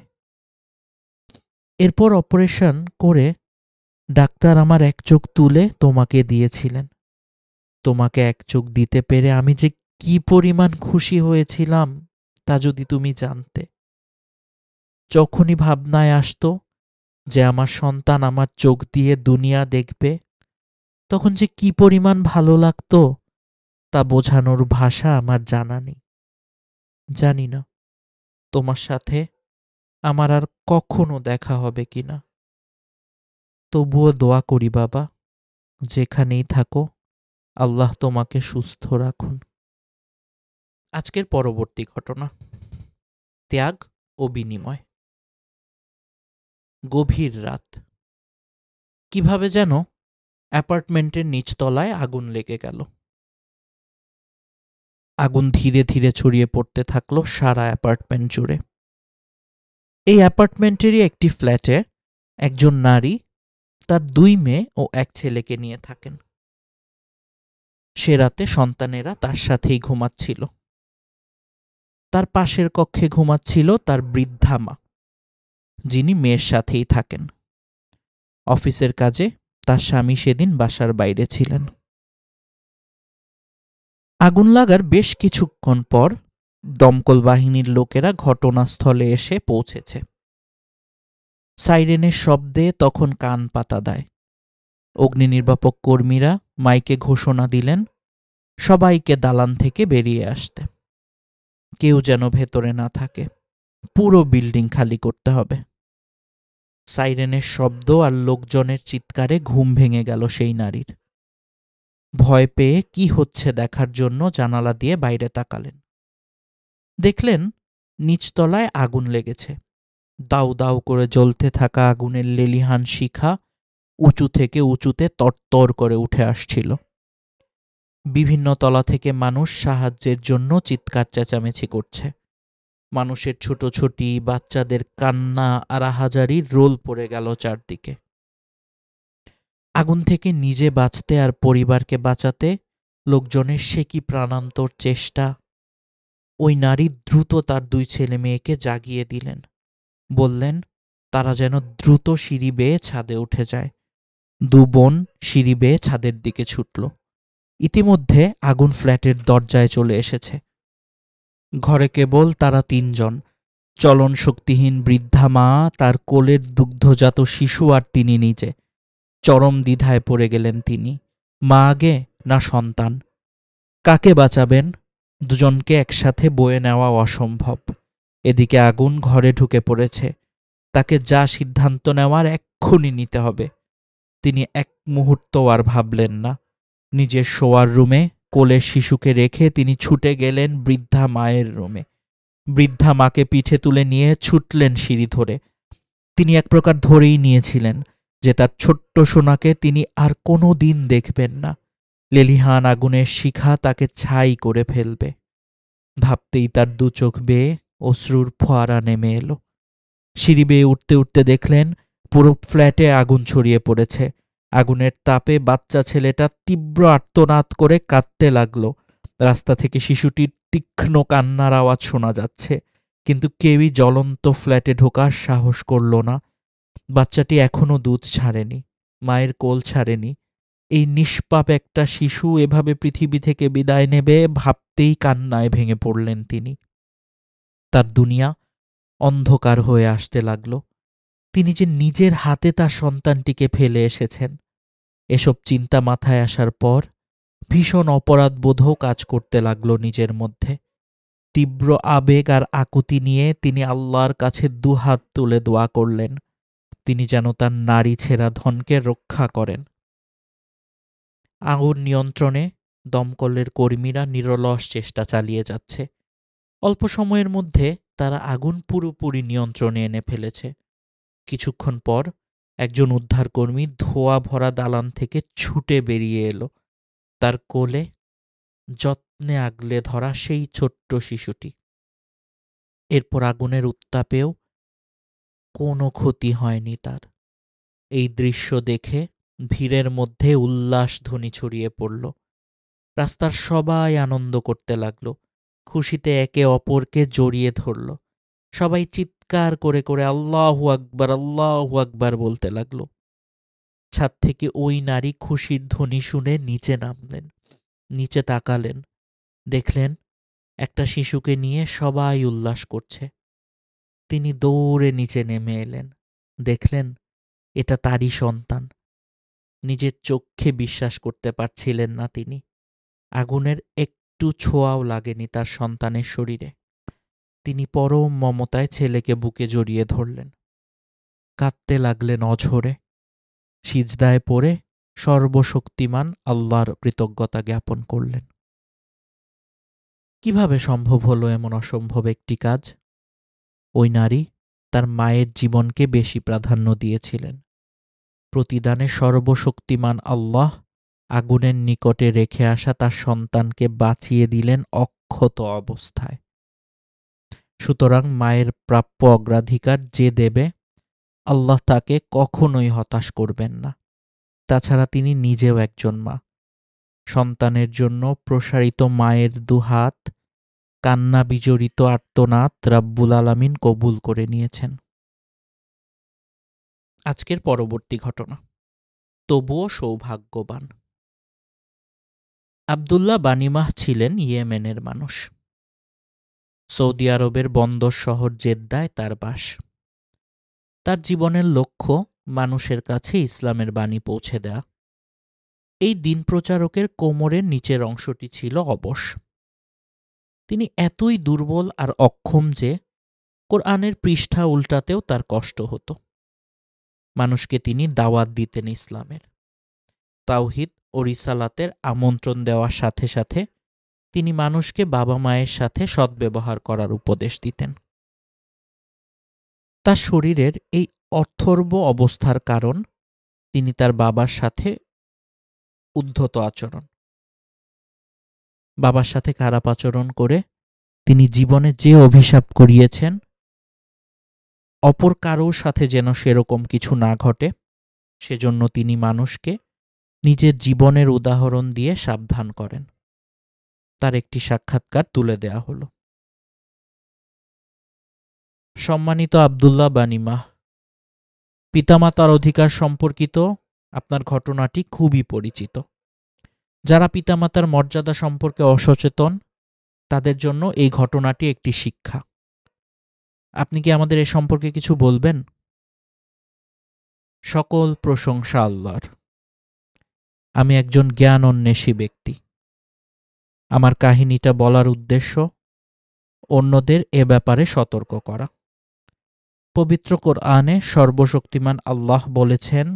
এরপর অপারেশন করে ডাক্তার আমার এক চোখ তুলে তোমাকে দিয়েছিলেন। তোমাকে এক চোখ দিতে পেরে আমি যে কি পরিমাণ খুশি হয়েছিলাম তা যদি তুমি জানতে। যখনই ভাবনায় আসতো যে আমার সন্তান আমার চোখ দিয়ে দুনিয়া দেখবে, তখন যে কি পরিমাণ ভালো লাগতো তা বোঝানোর ভাষা আমার জানা নেই। জানি না তোমার সাথে আমার আর কখনো দেখা হবে কিনা। তবুও দোয়া করি বাবা, যেখানেই থাকো আল্লাহ তোমাকে সুস্থ রাখুন। আজকের পরবর্তী ঘটনা, ত্যাগ ও বিনিময়। গভীর রাত। কিভাবে যেন অ্যাপার্টমেন্টের নিচতলায় আগুন লেগে গেল। আগুন ধীরে ধীরে ছড়িয়ে পড়তে থাকলো সারা অ্যাপার্টমেন্ট জুড়ে। এই অ্যাপার্টমেন্টেরই একটি ফ্ল্যাটে একজন নারী তার 2 মেয়ে ও এক ছেলেকে নিয়ে থাকেন। সে রাতে সন্তানেরা তার সাথেই ঘুমাচ্ছিল। তার পাশের কক্ষে ঘুমাচ্ছিল তার বৃদ্ধা মা, যিনি মেয়ের সাথেই থাকেন। অফিসের কাজে তার স্বামী সেদিন বাসার বাইরে ছিলেন। আগুন লাগার বেশ কিছুক্ষণ পর দমকল বাহিনীর লোকেরা ঘটনাস্থলে এসে পৌঁছেছে। সাইরেনের শব্দে তখন কান পাতা দেয়। অগ্নি নির্বাপক কর্মীরা মাইকে ঘোষণা দিলেন সবাইকে দালান থেকে বেরিয়ে আসতে। কেউ যেন ভেতরে না থাকে, পুরো বিল্ডিং খালি করতে হবে। সাইরেনের শব্দ আর লোকজনের চিৎকারে ঘুম ভেঙে গেল সেই নারীর। ভয় পেয়ে কি হচ্ছে দেখার জন্য জানালা দিয়ে বাইরে তাকালেন। দেখলেন নিচতলায় আগুন লেগেছে। দাউ দাউ করে জ্বলতে থাকা আগুনের লেলিহান শিখা উঁচু থেকে উঁচুতে তরতর করে উঠে আসছিল। বিভিন্ন তলা থেকে মানুষ সাহায্যের জন্য চিৎকার চেঁচামেচি করছে। মানুষের ছুটোছুটি, বাচ্চাদের কান্না আর আহাজারি রোল পড়ে গেল চারদিকে। আগুন থেকে নিজে বাঁচতে আর পরিবারকে বাঁচাতে লোকজনের সে কি প্রাণান্তর চেষ্টা! ওই নারী দ্রুত তার 2 ছেলে মেয়েকে জাগিয়ে দিলেন। বললেন তারা যেন দ্রুত সিঁড়ি বেয়ে ছাদে উঠে যায়। 2 বোন সিঁড়ি বেয়ে ছাদের দিকে ছুটল। ইতিমধ্যে আগুন ফ্ল্যাটের দরজায় চলে এসেছে। ঘরে কেবল তারা 3 জন, চলন শক্তিহীন বৃদ্ধা মা, তার কোলের দুগ্ধজাত শিশু আর তিনি নিজে। চরম দ্বিধায় পড়ে গেলেন তিনি। মা আগে না সন্তান? কাকে বাঁচাবেন? দুজনকে একসাথে বয়ে নেওয়া অসম্ভব। এদিকে আগুন ঘরে ঢুকে পড়েছে। তাকে যা সিদ্ধান্ত নেওয়ার এক্ষুনি নিতে হবে। তিনি এক মুহূর্ত আর ভাবলেন না। নিজের শোয়ার রুমে কোলের শিশুকে রেখে তিনি ছুটে গেলেন বৃদ্ধা মায়ের রুমে। বৃদ্ধা মাকে পিঠে তুলে নিয়ে ছুটলেন সিঁড়ি ধরে। তিনি এক প্রকার ধরেই নিয়েছিলেন যে তার ছোট্ট সোনাকে তিনি আর কোনো দিন দেখবেন না। লেলিহান আগুনের শিখা তাকে ছাই করে ফেলবে। ভাবতেই তার 2 চোখ বেয়ে অশ্রুর ফোয়ারা নেমে এলো। সিঁড়ি বেয়ে উঠতে উঠতে দেখলেন পুরো ফ্ল্যাটে আগুন ছড়িয়ে পড়েছে। আগুনের তাপে বাচ্চা ছেলেটা তীব্র আর্তনাদ করে কাঁদতে লাগলো। রাস্তা থেকে শিশুটির তীক্ষ্ণ কান্নার আওয়াজ শোনা যাচ্ছে, কিন্তু কেউই জ্বলন্ত ফ্ল্যাটে ঢোকার সাহস করল না। বাচ্চাটি এখনো দুধ ছাড়েনি, মায়ের কোল ছাড়েনি। এই নিষ্পাপ একটা শিশু এভাবে পৃথিবী থেকে বিদায় নেবে ভাবতেই কান্নায় ভেঙে পড়লেন তিনি। তার দুনিয়া অন্ধকার হয়ে আসতে লাগল। তিনি যে নিজের হাতে তার সন্তানটিকে ফেলে এসেছেন, এসব চিন্তা মাথায় আসার পর ভীষণ অপরাধবোধও কাজ করতে লাগলো নিজের মধ্যে। তীব্র আবেগ আর আকুতি নিয়ে তিনি আল্লাহর কাছে 2 হাত তুলে দোয়া করলেন তিনি যেন তার নারী ছেঁড়া ধনকে রক্ষা করেন। আগুন নিয়ন্ত্রণে দমকলের কর্মীরা নিরলস চেষ্টা চালিয়ে যাচ্ছে। অল্প সময়ের মধ্যে তারা আগুন পুরোপুরি নিয়ন্ত্রণে এনে ফেলেছে। কিছুক্ষণ পর একজন উদ্ধারকর্মী ধোঁয়া ভরা দালান থেকে ছুটে বেরিয়ে এলো। তার কোলে যত্নে আগলে ধরা সেই ছোট্ট শিশুটি। এরপর আগুনের উত্তাপেও কোনো ক্ষতি হয়নি তার। এই দৃশ্য দেখে ভিড়ের মধ্যে উল্লাস ধ্বনি ছড়িয়ে পড়ল। রাস্তার সবাই আনন্দ করতে লাগলো, খুশিতে একে অপরকে জড়িয়ে ধরল। সবাই চিৎকার করে করে আল্লাহু আকবার বলতে লাগলো। ছাদ থেকে ওই নারী খুশির ধ্বনি শুনে নিচে নামলেন। নিচে তাকালেন, দেখলেন একটা শিশুকে নিয়ে সবাই উল্লাস করছে। তিনি দৌড়ে নিচে নেমে এলেন, দেখলেন এটা তারই সন্তান। নিজের চোখে বিশ্বাস করতে পারছিলেন না তিনি। আগুনের একটু ছোঁয়াও লাগেনি তার সন্তানের শরীরে। তিনি পরম মমতায় ছেলেকে বুকে জড়িয়ে ধরলেন, কাঁদতে লাগলেন অঝরে। সিজদায় পড়ে সর্বশক্তিমান আল্লাহর কৃতজ্ঞতা জ্ঞাপন করলেন। কিভাবে সম্ভব হলো এমন অসম্ভব একটি কাজ? ওই নারী তার মায়ের জীবনকে বেশি প্রাধান্য দিয়েছিলেন। প্রতিদানে সর্বশক্তিমান আল্লাহ আগুনের নিকটে রেখে আসা তার সন্তানকে বাঁচিয়ে দিলেন অক্ষত অবস্থায়। সুতরাং মায়ের প্রাপ্য অগ্রাধিকার যে দেবে, আল্লাহ তাকে কখনোই হতাশ করবেন না। তাছাড়া তিনি নিজেও একজন মা। সন্তানের জন্য প্রসারিত মায়ের 2 হাত, কান্না বিজড়িত আর্তনাদ রাব্বুল আলামিন কবুল করে নিয়েছেন। আজকের পরবর্তী ঘটনা, তবুও সৌভাগ্যবান। আবদুল্লাহ বানিমাহ ছিলেন ইয়েমেনের মানুষ। সৌদি আরবের বন্দর শহর জেদ্দায় তার বাস। তার জীবনের লক্ষ্য মানুষের কাছে ইসলামের বাণী পৌঁছে দেয়া। এই দিন প্রচারকের কোমরের নিচের অংশটি ছিল অবশ। তিনি এতই দুর্বল আর অক্ষম যে কোরআনের পৃষ্ঠা উল্টাতেও তার কষ্ট হতো। মানুষকে তিনি দাওয়াত দিতেন ইসলামের, তাওহিদ ও রিসালাতের আমন্ত্রণ দেওয়ার সাথে সাথে তিনি মানুষকে বাবা মায়ের সাথে সদ্ব্যবহার করার উপদেশ দিতেন। তার শরীরের এই অথর্ব অবস্থার কারণ তিনি তার বাবার সাথে উদ্ধত আচরণ, বাবার সাথে খারাপ আচরণ করে তিনি জীবনে যে অভিশাপ করিয়েছেন অপর কারোর সাথে যেন সেরকম কিছু না ঘটে, সেজন্য তিনি মানুষকে নিজের জীবনের উদাহরণ দিয়ে সাবধান করেন। তার একটি সাক্ষাৎকার তুলে দেয়া হলো। সম্মানিত আব্দুল্লাহ বানিমাহ, পিতামাতার অধিকার সম্পর্কিত আপনার ঘটনাটি খুবই পরিচিত। যারা পিতামাতার মর্যাদা সম্পর্কে অসচেতন তাদের জন্য এই ঘটনাটি একটি শিক্ষা। আপনি কি আমাদের এ সম্পর্কে কিছু বলবেন? সকল প্রশংসা আল্লাহর। আমি একজন জ্ঞান অন্বেষী ব্যক্তি। আমার কাহিনীটা বলার উদ্দেশ্য অন্যদের এ ব্যাপারে সতর্ক করা। পবিত্র কোরআনে সর্বশক্তিমান আল্লাহ বলেছেন,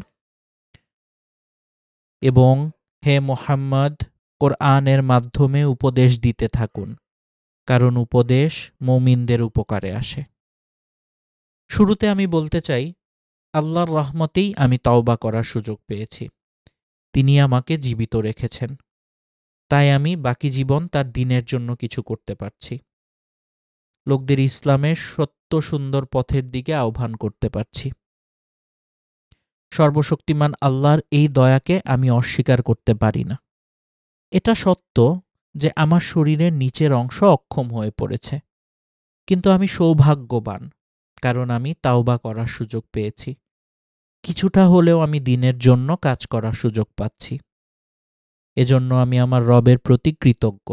এবং হে মুহাম্মদ, কোরআনের মাধ্যমে উপদেশ দিতে থাকুন, কারণ উপদেশ মুমিনদের উপকারে আসে। শুরুতে আমি বলতে চাই, আল্লাহর রহমতেই আমি তওবা করার সুযোগ পেয়েছি। তিনি আমাকে জীবিত রেখেছেন, তাই আমি বাকি জীবন তার দ্বীনের জন্য কিছু করতে পারছি। লোকদের ইসলামের সত্য সুন্দর পথের দিকে আহ্বান করতে পারছি। সর্বশক্তিমান আল্লাহর এই দয়াকে আমি অস্বীকার করতে পারি না। এটা সত্য যে আমার শরীরের নিচের অংশ অক্ষম হয়ে পড়েছে, কিন্তু আমি সৌভাগ্যবান, কারণ আমি তাওবা করার সুযোগ পেয়েছি। কিছুটা হলেও আমি দ্বীনের জন্য কাজ করার সুযোগ পাচ্ছি। এজন্য আমি আমার রবের প্রতি কৃতজ্ঞ।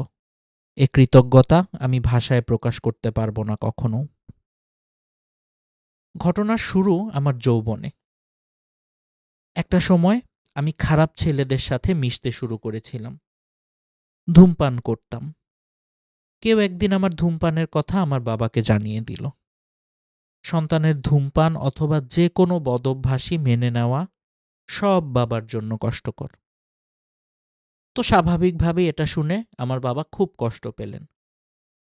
এ কৃতজ্ঞতা আমি ভাষায় প্রকাশ করতে পারবো না কখনো। ঘটনার শুরু আমার যৌবনে। একটা সময় আমি খারাপ ছেলেদের সাথে মিশতে শুরু করেছিলাম, ধূমপান করতাম। কেউ একদিন আমার ধূমপানের কথা আমার বাবাকে জানিয়ে দিল। সন্তানের ধূমপান অথবা যে কোনো বদভ্যাসই মেনে নেওয়া সব বাবার জন্য কষ্টকর। তো স্বাভাবিকভাবেই এটা শুনে আমার বাবা খুব কষ্ট পেলেন।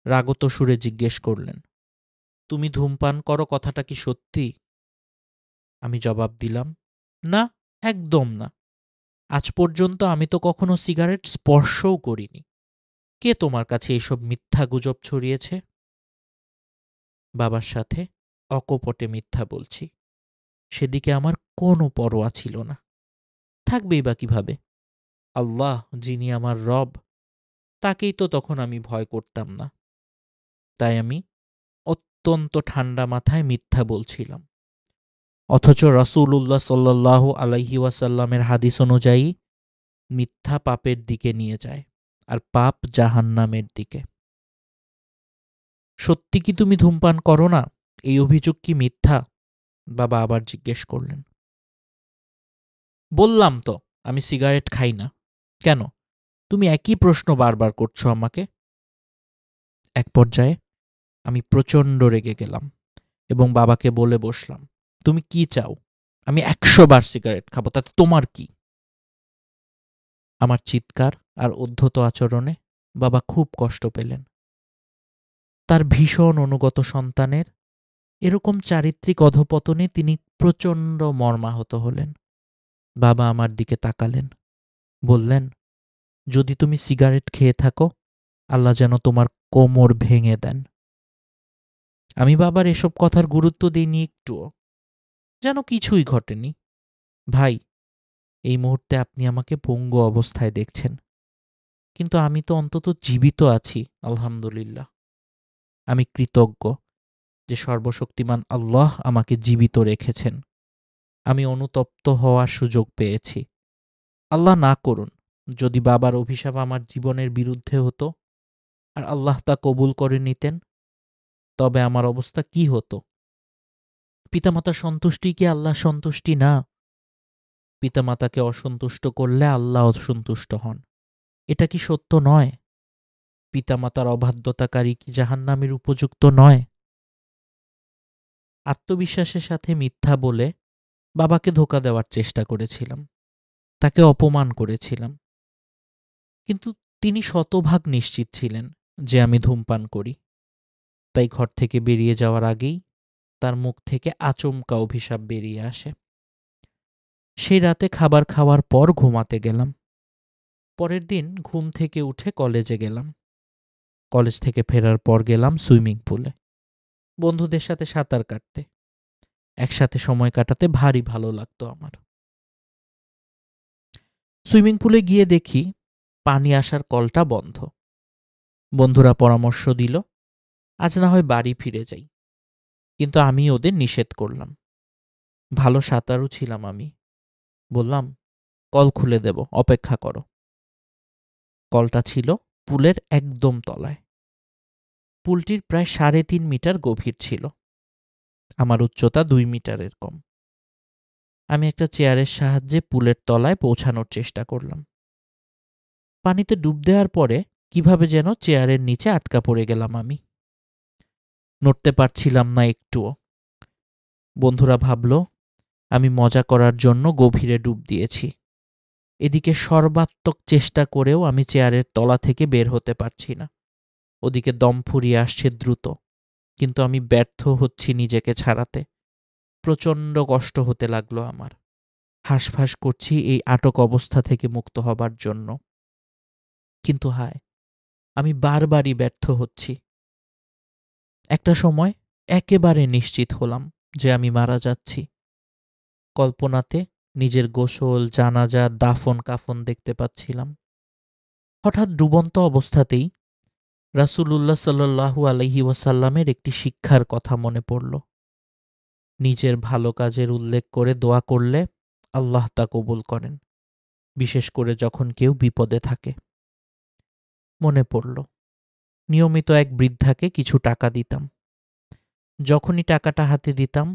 রাগত সুরে জিজ্ঞেস করলেন, তুমি ধূমপান করো, কথাটা কি সত্যি? আমি জবাব দিলাম, না, একদম না। আজ পর্যন্ত আমি তো কখনো সিগারেট স্পর্শও করিনি। কে তোমার কাছে এইসব মিথ্যা গুজব ছড়িয়েছে? বাবার সাথে অকপটে মিথ্যা বলছি, সেদিকে আমার কোনো পরোয়া ছিল না। থাকবেই বা কিভাবে? আল্লাহ যিনি আমার রব, তাকেই তো তখন আমি ভয় করতাম না। তাই আমি অত্যন্ত ঠান্ডা মাথায় মিথ্যা বলছিলাম। অথচ রাসূলুল্লাহ সাল্লাল্লাহু আলাইহি ওয়াসাল্লামের হাদিস অনুযায়ী মিথ্যা পাপের দিকে নিয়ে যায়, আর পাপ জাহান্নামের দিকে। সত্যি কি তুমি ধূমপান করো না? এই অভিযোগ কি মিথ্যা? বাবা আবার জিজ্ঞেস করলেন। বললাম তো আমি সিগারেট খাই না। কেন? তুমি একই প্রশ্ন বারবার করছো আমাকে। এক পর্যায়ে আমি প্রচণ্ড রেগে গেলাম এবং বাবাকে বলে বসলাম, তুমি কি চাও? আমি ১০০ বার সিগারেট খাবো, তাতে তোমার কি? আমার চিৎকার আর উদ্ধত আচরণে বাবা খুব কষ্ট পেলেন। তার ভীষণ অনুগত সন্তানের এরকম চারিত্রিক অধঃপতনে তিনি প্রচণ্ড মর্মাহত হলেন। বাবা আমার দিকে তাকালেন, বললেন, যদি তুমি সিগারেট খেয়ে থাকো, আল্লাহ যেন তোমার কোমর ভেঙে দেন। আমি বাবার এসব কথার গুরুত্ব দিইনি একটুও, যেন কিছুই ঘটেনি। ভাই, এই মুহূর্তে আপনি আমাকে পঙ্গু অবস্থায় দেখছেন, কিন্তু আমি তো অন্তত জীবিত আছি, আলহামদুলিল্লাহ। আমি কৃতজ্ঞ যে সর্বশক্তিমান আল্লাহ আমাকে জীবিত রেখেছেন। আমি অনুতপ্ত হওয়ার সুযোগ পেয়েছি। আল্লাহ না করুন যদি বাবার অভিশাপ আমার জীবনের বিরুদ্ধে হতো আর আল্লাহ তা কবুল করে নিতেন, তবে আমার অবস্থা কি হতো? পিতামাতার সন্তুষ্টি কি আল্লাহর সন্তুষ্টি না? পিতামাতাকে অসন্তুষ্ট করলে আল্লাহ অসন্তুষ্ট হন। এটা কি সত্য নয়? পিতামাতার অবাধ্যতাকারী কি জাহান্নামের উপযুক্ত নয়? আত্মবিশ্বাসের সাথে মিথ্যা বলে বাবাকে ধোঁকা দেওয়ার চেষ্টা করেছিলাম, তাকে অপমান করেছিলাম। কিন্তু তিনি শতভাগ নিশ্চিত ছিলেন যে আমি ধূমপান করি। তাই ঘর থেকে বেরিয়ে যাওয়ার আগেই তার মুখ থেকে আচমকা অভিশাপ বেরিয়ে আসে। সেই রাতে খাবার খাওয়ার পর ঘুমাতে গেলাম। পরের দিন ঘুম থেকে উঠে কলেজে গেলাম। কলেজ থেকে ফেরার পর গেলাম সুইমিং পুলে, বন্ধুদের সাথে সাঁতার কাটতে। একসাথে সময় কাটাতে ভারী ভালো লাগতো আমার। সুইমিং পুলে গিয়ে দেখি পানি আসার কলটা বন্ধ। বন্ধুরা পরামর্শ দিল, আজ না হয় বাড়ি ফিরে যাই, কিন্তু আমি ওদের নিষেধ করলাম। ভালো সাঁতারু ছিলাম আমি। বললাম, কল খুলে দেব, অপেক্ষা করো। কলটা ছিল পুলের একদম তলায়। পুলটির প্রায় ৩.৫ মিটার গভীর ছিল। আমার উচ্চতা ২ মিটারের কম। আমি একটা চেয়ারের সাহায্যে পুলের তলায় পৌঁছানোর চেষ্টা করলাম। পানিতে ডুব দেওয়ার পরে কিভাবে যেন চেয়ারের নিচে আটকা পড়ে গেলাম আমি। নড়তে পারছিলাম না একটুও। বন্ধুরা ভাবল আমি মজা করার জন্য গভীরে ডুব দিয়েছি। এদিকে সর্বাত্মক চেষ্টা করেও আমি চেয়ারের তলা থেকে বের হতে পারছি না। ওদিকে দম ফুরিয়ে আসছে দ্রুত, কিন্তু আমি ব্যর্থ হচ্ছি নিজেকে ছাড়াতে। প্রচণ্ড কষ্ট হতে লাগলো আমার। হাঁসফাঁস করছি এই আটক অবস্থা থেকে মুক্ত হবার জন্য। কিন্তু হায়, আমি বারবারই ব্যর্থ হচ্ছি। একটা সময় একেবারে নিশ্চিত হলাম যে আমি মারা যাচ্ছি। কল্পনাতে নিজের গোসল, জানাজা, দাফন কাফন দেখতে পাচ্ছিলাম। হঠাৎ ডুবন্ত অবস্থাতেই রাসূলুল্লাহ সাল্লাল্লাহু আলাইহি ওয়াসাল্লামের একটি শিক্ষার কথা মনে পড়ল। নিজের ভালো কাজের উল্লেখ করে দোয়া করলে আল্লাহ তা কবুল করেন, বিশেষ করে যখন কেউ বিপদে থাকে। মনে পড়ল, নিয়মিত এক বৃদ্ধাকে কিছু টাকা দিতাম। যখনই টাকাটা হাতে দিতাম,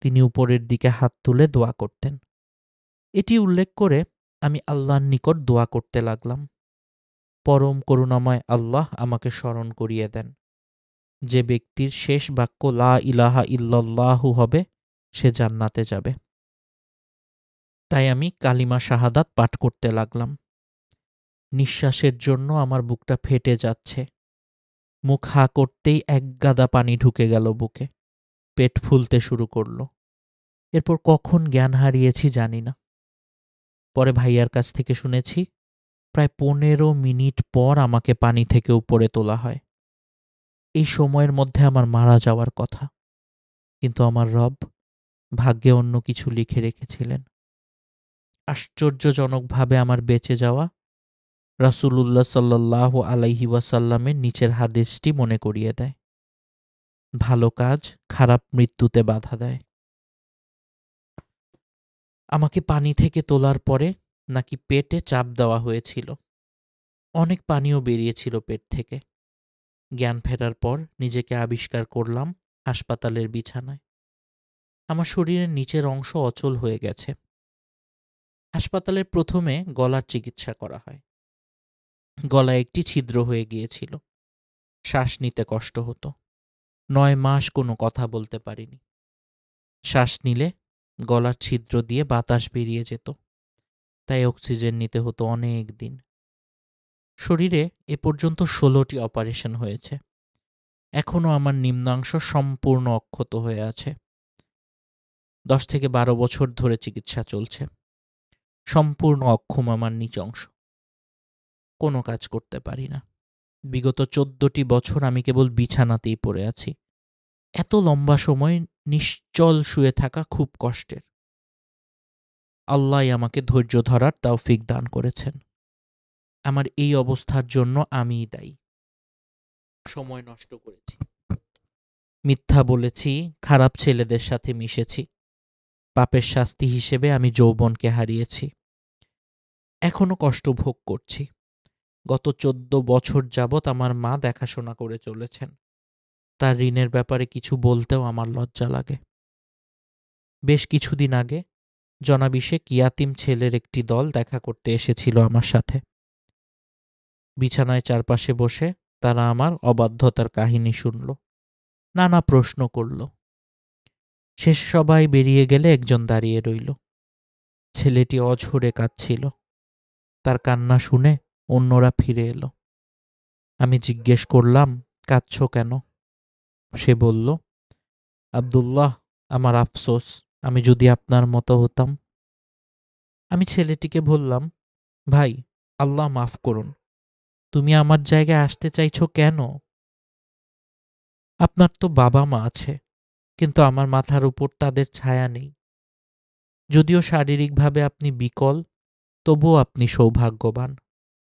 তিনি উপরের দিকে হাত তুলে দোয়া করতেন। এটি উল্লেখ করে আমি আল্লাহর নিকট দোয়া করতে লাগলাম, পরম করুণাময় আল্লাহ আমাকে স্মরণ করিয়ে দেন, যে ব্যক্তির শেষ বাক্য লা ইলাহা ইল্লাল্লাহু হবে সে জান্নাতে যাবে। তাই আমি কালিমা শাহাদাত পাঠ করতে লাগলাম। নিঃশ্বাসের জন্য আমার বুকটা ফেটে যাচ্ছে। মুখ হা করতেই এক গাদা পানি ঢুকে গেল বুকে। পেট ফুলতে শুরু করল। এরপর কখন জ্ঞান হারিয়েছি জানি না। পরে ভাইয়ার কাছ থেকে শুনেছি প্রায় ১৫ মিনিট পর আমাকে পানি থেকে উপরে তোলা হয়। এই সময়ের মধ্যে আমার মারা যাওয়ার কথা, কিন্তু আমার রব ভাগ্যে অন্য কিছু লিখে রেখেছিলেন। আশ্চর্যজনকভাবে আমার বেঁচে যাওয়া রাসূলুল্লাহ সাল্লাল্লাহু আলাইহি ওয়াসাল্লামের নিচের হাদিসটি মনে করিয়ে দেয়, ভালো কাজ খারাপ মৃত্যুতে বাধা দেয়। আমাকে পানি থেকে তোলার পরে নাকি পেটে চাপ দেওয়া হয়েছিল। অনেক পানিও বেরিয়েছিল পেট থেকে। জ্ঞান ফেরার পর নিজেকে আবিষ্কার করলাম হাসপাতালের বিছানায়। আমার শরীরের নিচের অংশ অচল হয়ে গেছে। হাসপাতালের প্রথমে গলার চিকিৎসা করা হয়। গলায় একটি ছিদ্র হয়ে গিয়েছিল। শ্বাস নিতে কষ্ট হতো। ৯ মাস কোনো কথা বলতে পারিনি। শ্বাস নিলে গলার ছিদ্র দিয়ে বাতাস বেরিয়ে যেত, তাই অক্সিজেন নিতে হতো অনেক দিন। শরীরে এ পর্যন্ত ১৬টি অপারেশন হয়েছে। এখনও আমার নিম্নাংশ সম্পূর্ণ অক্ষত হয়ে আছে। ১০ থেকে ১২ বছর ধরে চিকিৎসা চলছে। সম্পূর্ণ অক্ষম আমার নিচ অংশ। কোনো কাজ করতে পারি না। বিগত ১৪টি বছর আমি কেবল বিছানাতেই পড়ে আছি। এত লম্বা সময় নিশ্চল শুয়ে থাকা খুব কষ্টের। আল্লাহই আমাকে ধৈর্য ধরার তৌফিক দান করেছেন। আমার এই অবস্থার জন্য আমিই দায়ী। সময় নষ্ট করেছি, মিথ্যা বলেছি, খারাপ ছেলেদের সাথে মিশেছি। পাপের শাস্তি হিসেবে আমি যৌবনকে হারিয়েছি। এখনো কষ্ট ভোগ করছি। গত ১৪ বছর যাবৎ আমার মা দেখাশোনা করে চলেছেন। তার ঋণের ব্যাপারে কিছু বলতেও আমার লজ্জা লাগে। বেশ কিছুদিন আগে জনাব শেখ ইয়াতিম ছেলের একটি দল দেখা করতে এসেছিল আমার সাথে। বিছানায় চারপাশে বসে তারা আমার অবাধ্যতার কাহিনী শুনল, নানা প্রশ্ন করল। শেষে সবাই বেরিয়ে গেলে একজন দাঁড়িয়ে রইল। ছেলেটি অঝরে কাঁদছিল। তার কান্না শুনে অন্যরা ফিরে এলো। আমি জিজ্ঞেস করলাম, কাঁদছ কেন? সে বলল, আব্দুল্লাহ, আমার আফসোস, আমি যদি আপনার মতো হতাম। আমি ছেলেটিকে বললাম, ভাই, আল্লাহ মাফ করুন, তুমি আমার জায়গায় আসতে চাইছো কেন? আপনার তো বাবা মা আছে, কিন্তু আমার মাথার উপর তাদের ছায়া নেই। যদিও শারীরিকভাবে আপনি বিকল, তবুও আপনি সৌভাগ্যবান,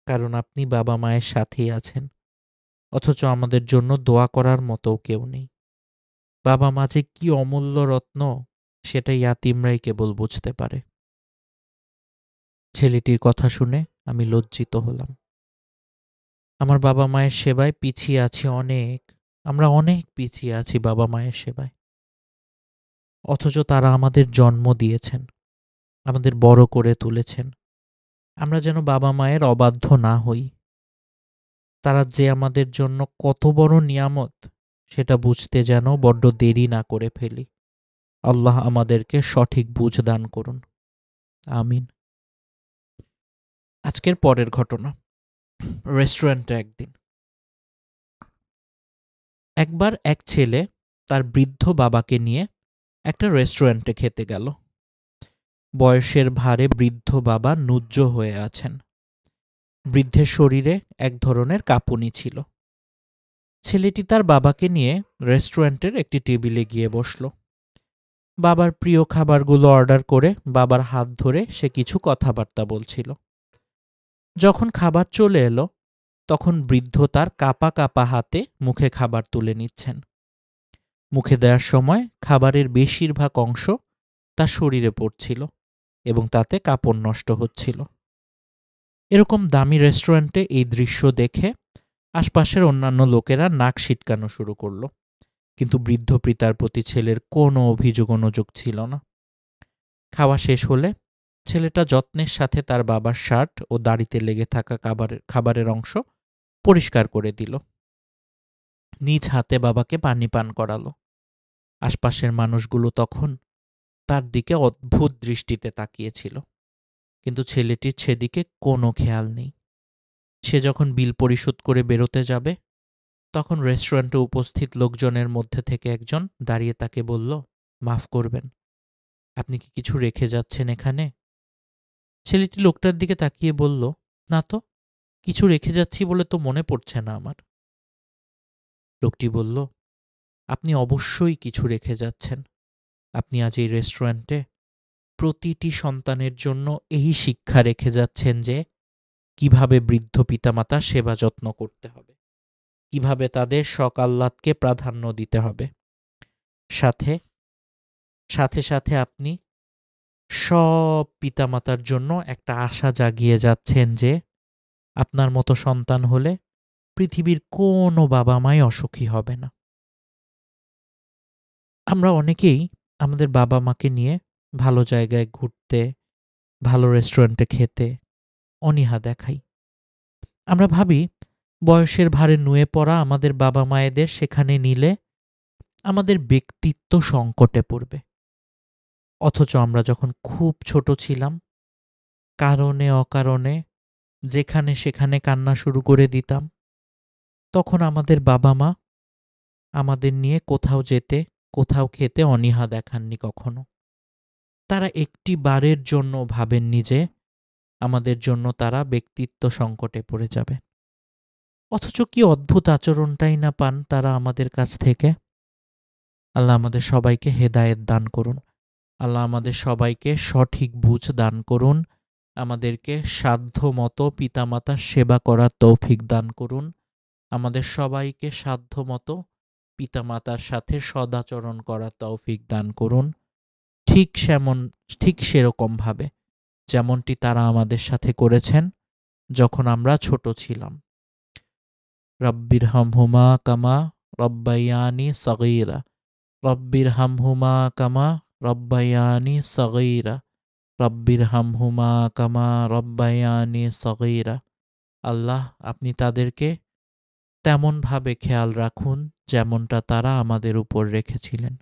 কারণ আপনি বাবা মায়ের সাথেই আছেন। অথচ আমাদের জন্য দোয়া করার মতোও কেউ নেই। বাবা মা যে কি অমূল্য রত্ন, সেটা ইয়াতিমরাই কেবল বুঝতে পারে। ছেলেটির কথা শুনে আমি লজ্জিত হলাম। আমার বাবা মায়ের সেবায় পিছিয়ে আছি অনেক। আমরা অনেক পিছিয়ে আছি বাবা মায়ের সেবায়। অথচ তারা আমাদের জন্ম দিয়েছেন, আমাদের বড় করে তুলেছেন। আমরা যেন বাবা মায়ের অবাধ্য না হই। তারা যে আমাদের জন্য কত বড় নিয়ামত, সেটা বুঝতে যেন বড্ড দেরি না করে ফেলি। আল্লাহ আমাদেরকে সঠিক বুঝ দান করুন। আমিন। আজকের পরের ঘটনা। রেস্টুরেন্টে একবার এক ছেলে তার বৃদ্ধ বাবাকে নিয়ে একটা রেস্টুরেন্টে খেতে গেল। বয়সের ভারে বৃদ্ধ বাবা নুজ্জ হয়ে আছেন। বৃদ্ধের শরীরে এক ধরনের কাঁপুনি ছিল। ছেলেটি তার বাবাকে নিয়ে রেস্টুরেন্টের একটি টেবিলে গিয়ে বসল। বাবার প্রিয় খাবারগুলো অর্ডার করে বাবার হাত ধরে সে কিছু কথাবার্তা বলছিল। যখন খাবার চলে এলো, তখন বৃদ্ধ তার কাঁপা কাঁপা হাতে মুখে খাবার তুলে নিচ্ছেন। মুখে দেওয়ার সময় খাবারের বেশিরভাগ অংশ তার শরীরে পড়ছিল এবং তাতে কাপড় নষ্ট হচ্ছিল। এরকম দামি রেস্টুরেন্টে এই দৃশ্য দেখে আশপাশের অন্যান্য লোকেরা নাক সিটকানো শুরু করল, কিন্তু বৃদ্ধ পিতার প্রতি ছেলের কোনো অভিযোগ ছিল না। খাওয়া শেষ হলে ছেলেটা যত্নের সাথে তার বাবার শার্ট ও দাড়িতে লেগে থাকা খাবারের অংশ পরিষ্কার করে দিল। নিজ হাতে বাবাকে পানি পান করালো। আশপাশের মানুষগুলো তখন তার দিকে অদ্ভুত দৃষ্টিতে তাকিয়েছিল, কিন্তু ছেলেটির সেদিকে কোনো খেয়াল নেই। সে যখন বিল পরিশোধ করে বেরোতে যাবে, তখন রেস্টুরেন্টে উপস্থিত লোকজনের মধ্যে থেকে একজন দাঁড়িয়ে তাকে বলল, মাফ করবেন, আপনি কি কিছু রেখে যাচ্ছেন এখানে? ছেলেটি লোকটার দিকে তাকিয়ে বলল, না তো, কিছু রেখে যাচ্ছি বলে তো মনে পড়ছে না আমার। লোকটি বলল, আপনি অবশ্যই কিছু রেখে যাচ্ছেন। আপনি আজ এই রেস্টুরেন্টে প্রতিটি সন্তানের জন্য এই শিক্ষা রেখে যাচ্ছেন যে কিভাবে বৃদ্ধ পিতামাতার সেবা যত্ন করতে হবে, কিভাবে তাদের শখ আহ্লাদকে প্রাধান্য দিতে হবে। সাথে সাথে সাথে আপনি সব পিতামাতার জন্য একটা আশা জাগিয়ে যাচ্ছেন যে আপনার মতো সন্তান হলে পৃথিবীর কোনো বাবা মাই অসুখী হবে না। আমরা অনেকেই আমাদের বাবা মাকে নিয়ে ভালো জায়গায় ঘুরতে, ভালো রেস্টুরেন্টে খেতে অনীহা দেখাই। আমরা ভাবি বয়সের ভারে নুয়ে পড়া আমাদের বাবা মায়েদের সেখানে নিলে আমাদের ব্যক্তিত্ব সংকটে পড়বে। অথচ আমরা যখন খুব ছোট ছিলাম, কারণে অকারণে যেখানে সেখানে কান্না শুরু করে দিতাম, তখন আমাদের বাবা মা আমাদের নিয়ে কোথাও যেতে, কোথাও খেতে অনীহা দেখাননি কখনো। তারা একটি বারের জন্য ভাবেননি যে আমাদের জন্য তারা ব্যক্তিত্ব সংকটে পড়ে যাবে। অথচ কি অদ্ভুত আচরণটাই না পান তারা আমাদের কাছ থেকে। আল্লাহ আমাদের সবাইকে হেদায়েত দান করুন। আল্লাহ আমাদের সবাইকে সঠিক বুঝ দান করুন। আমাদেরকে সাধ্যমতো পিতামাতার সেবা করার তৌফিক দান করুন। আমাদের সবাইকে সাধ্যমতো পিতামাতার সাথে সদাচরণ করার তৌফিক দান করুন। ঠিক সেরকমভাবে যেমনটি তারা আমাদের সাথে করেছেন যখন আমরা ছোট ছিলাম। রব্বিরহামহুমা কামা রব্বায়ানি সগীরা, রব্বিরহামহুমা কামা রব্বায়ানি সগীরা, রব্বিরহামহুমা কামা রব্বায়ানি সগীরা। আল্লাহ, আপনি তাদেরকে তেমনভাবে খেয়াল রাখুন যেমনটা তারা আমাদের উপর রেখেছিলেন।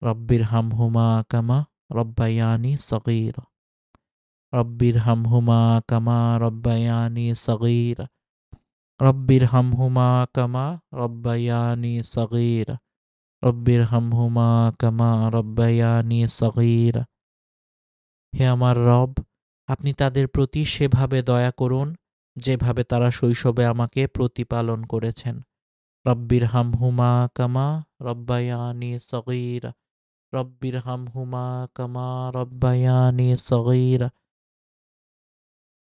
রব্বিরহামহুমা কামা রব্বায়ানি সগীরা, রব্বিরহামহুমা কামা রব্বায়ানি সগীরা, রব্বিরহামহুমা কামা রব্বায়ানি সগীরা। রব্বির হামহুমা কামা রব্বায়ানি সগীরা। হে আমার রব, আপনি তাদের প্রতি সেভাবে দয়া করুন যেভাবে তারা শৈশবে আমাকে প্রতিপালন করেছেন। রব্বির হামহুমা কামা রব্বায়ানি সগীরা। রব্বির হামহুমা কামা রব্বায়ানি সগীরা।